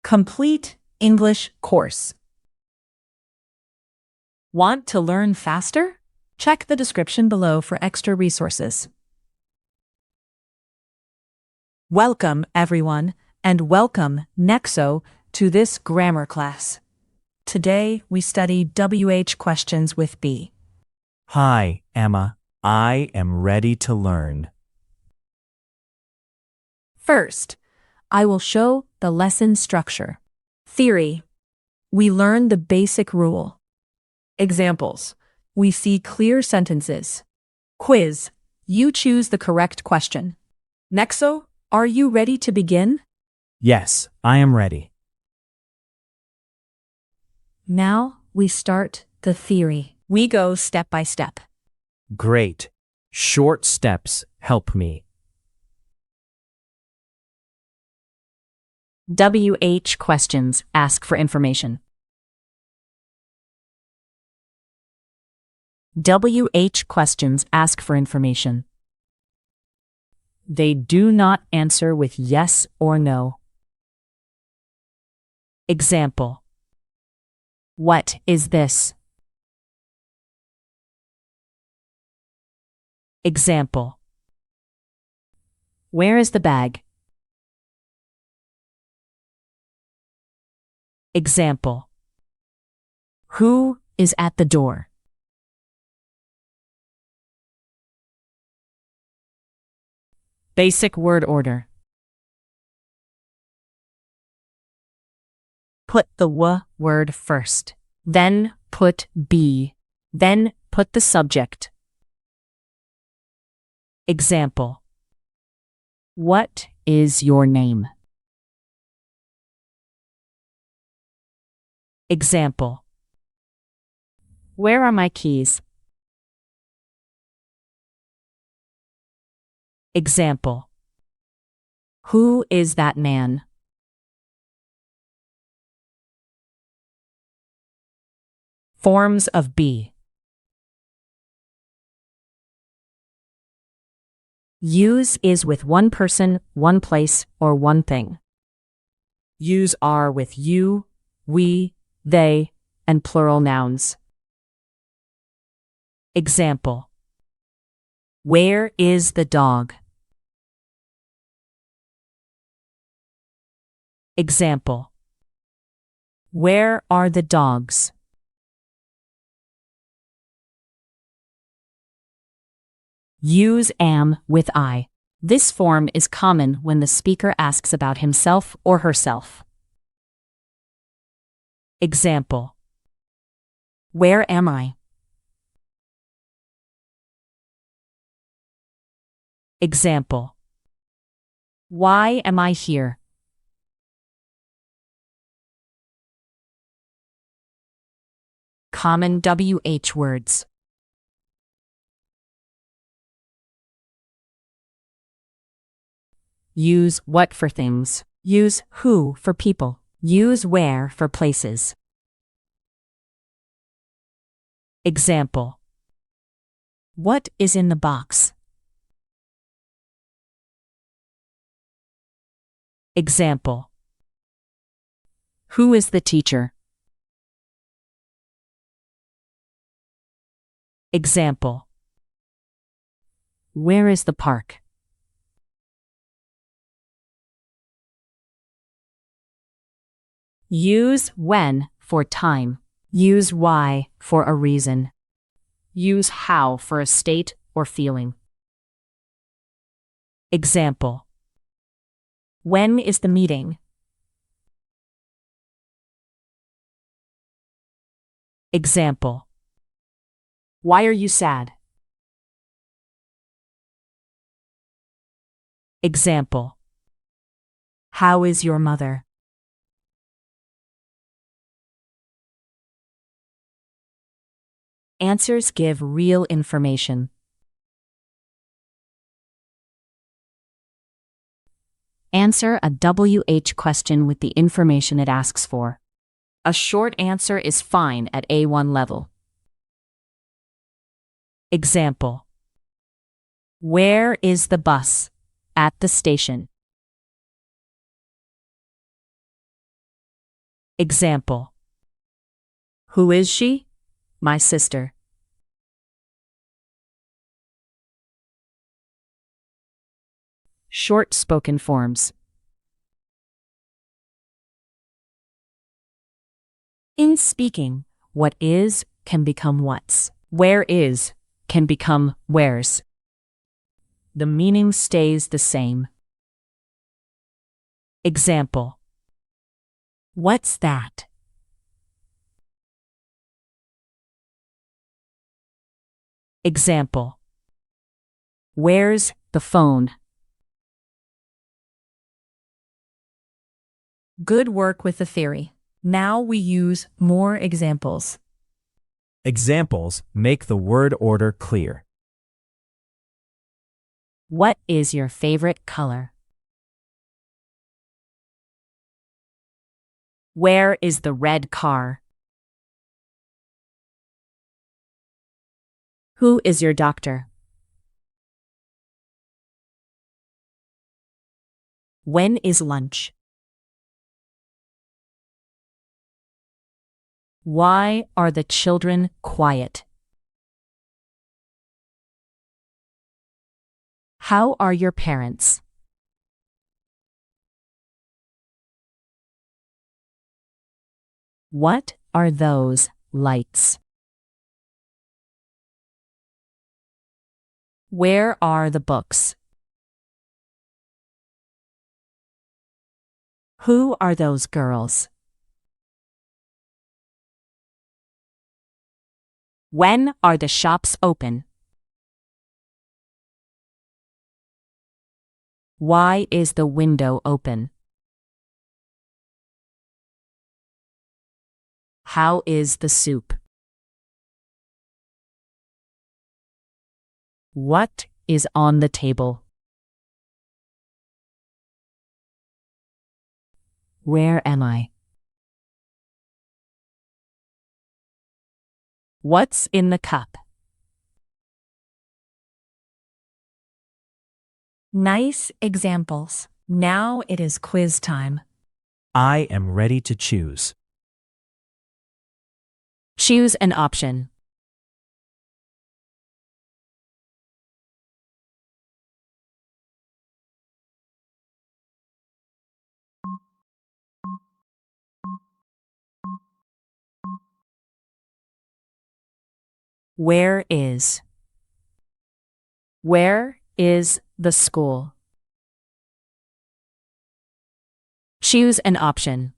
Complete English course. Want to learn faster? Check the description below for extra resources. Welcome, everyone, and welcome, Nexo, to this grammar class. Today, we study WH questions with B. Hi, Emma. I am ready to learn. First, I will show the lesson structure. Theory. We learn the basic rule. Examples. We see clear sentences. Quiz. You choose the correct question. Nexo, are you ready to begin? Yes, I am ready. Now we start the theory. We go step by step. Great. Short steps help me. WH questions ask for information. WH questions ask for information. They do not answer with yes or no. Example. What is this? Example. Where is the bag? Example. Who is at the door? Basic word order. Put the w word first, then put be, then put the subject. Example. What is your name? Example. Where are my keys? Example. Who is that man? Forms of be. Use is with one person, one place, or one thing. Use are with you, we, they, and plural nouns. Example. Where is the dog? Example. Where are the dogs? Use am with I. This form is common when the speaker asks about himself or herself. Example. Where am I? Example. Why am I here? Common WH words. Use what for things. Use who for people. Use where for places. Example. What is in the box? Example. Who is the teacher? Example. Where is the park? Use when for time. Use why for a reason. Use how for a state or feeling. Example. When is the meeting? Example. Why are you sad? Example. How is your mother? Answers give real information. Answer a WH question with the information it asks for. A short answer is fine at A1 level. Example. Where is the bus? At the station. Example. Who is she? My sister. Short spoken forms. In speaking, what is can become what's. Where is can become where's. The meaning stays the same. Example. What's that? Example. Where's the phone? Good work with the theory. Now we use more examples. Examples make the word order clear. What is your favorite color? Where is the red car? Who is your doctor? When is lunch? Why are the children quiet? How are your parents? What are those lights? Where are the books? Who are those girls? When are the shops open? Why is the window open? How is the soup? What is on the table? Where am I? What's in the cup? Nice examples. Now it is quiz time. I am ready to choose. Choose an option. Where is? Where is the school? Choose an option.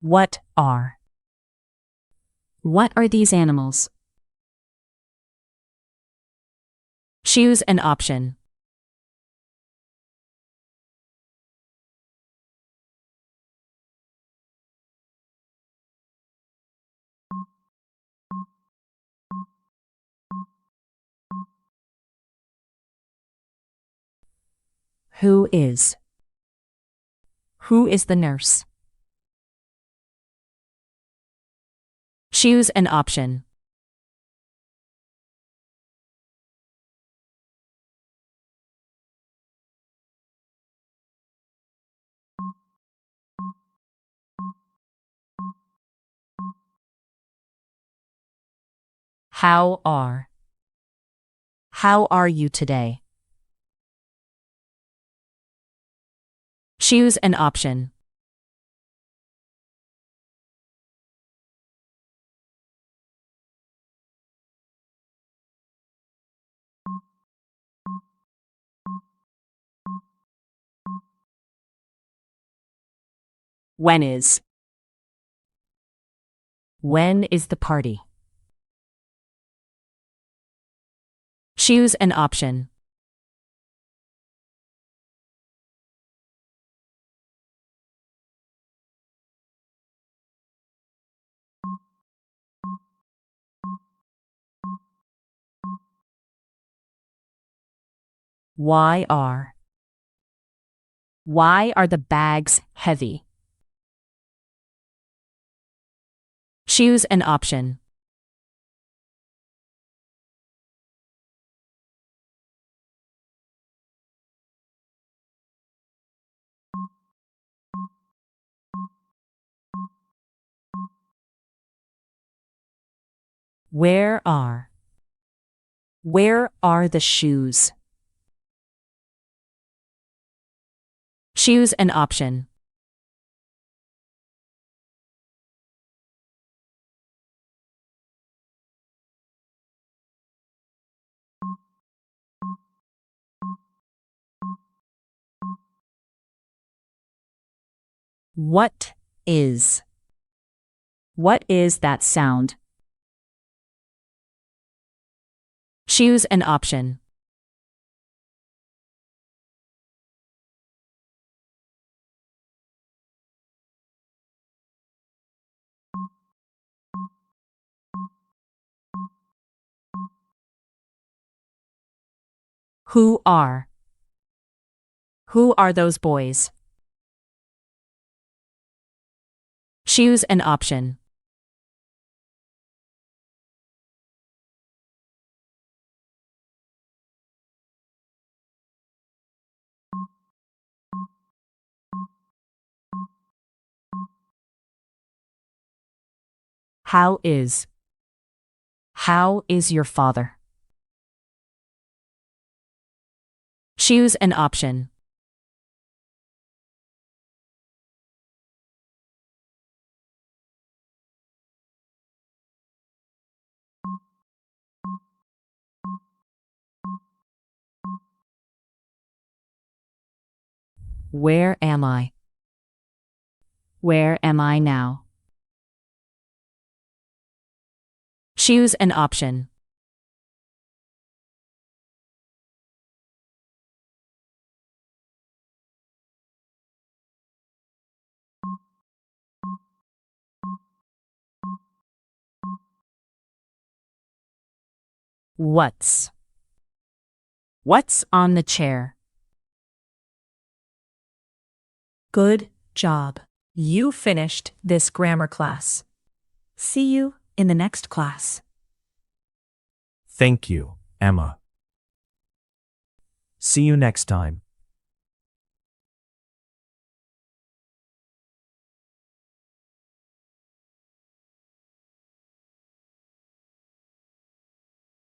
What are? What are these animals? Choose an option. Who is? Who is the nurse? Choose an option. How are? How are you today? Choose an option. When is? When is the party? Choose an option. Why are? Why are the bags heavy? Choose an option. Where are? Where are the shoes? Choose an option. What is? What is that sound? Choose an option. Who are? Who are those boys? Choose an option. How is? How is your father? Choose an option. Where am I? Where am I now? Choose an option. What's? What's on the chair? Good job. You finished this grammar class. See you in the next class. Thank you, Emma. See you next time.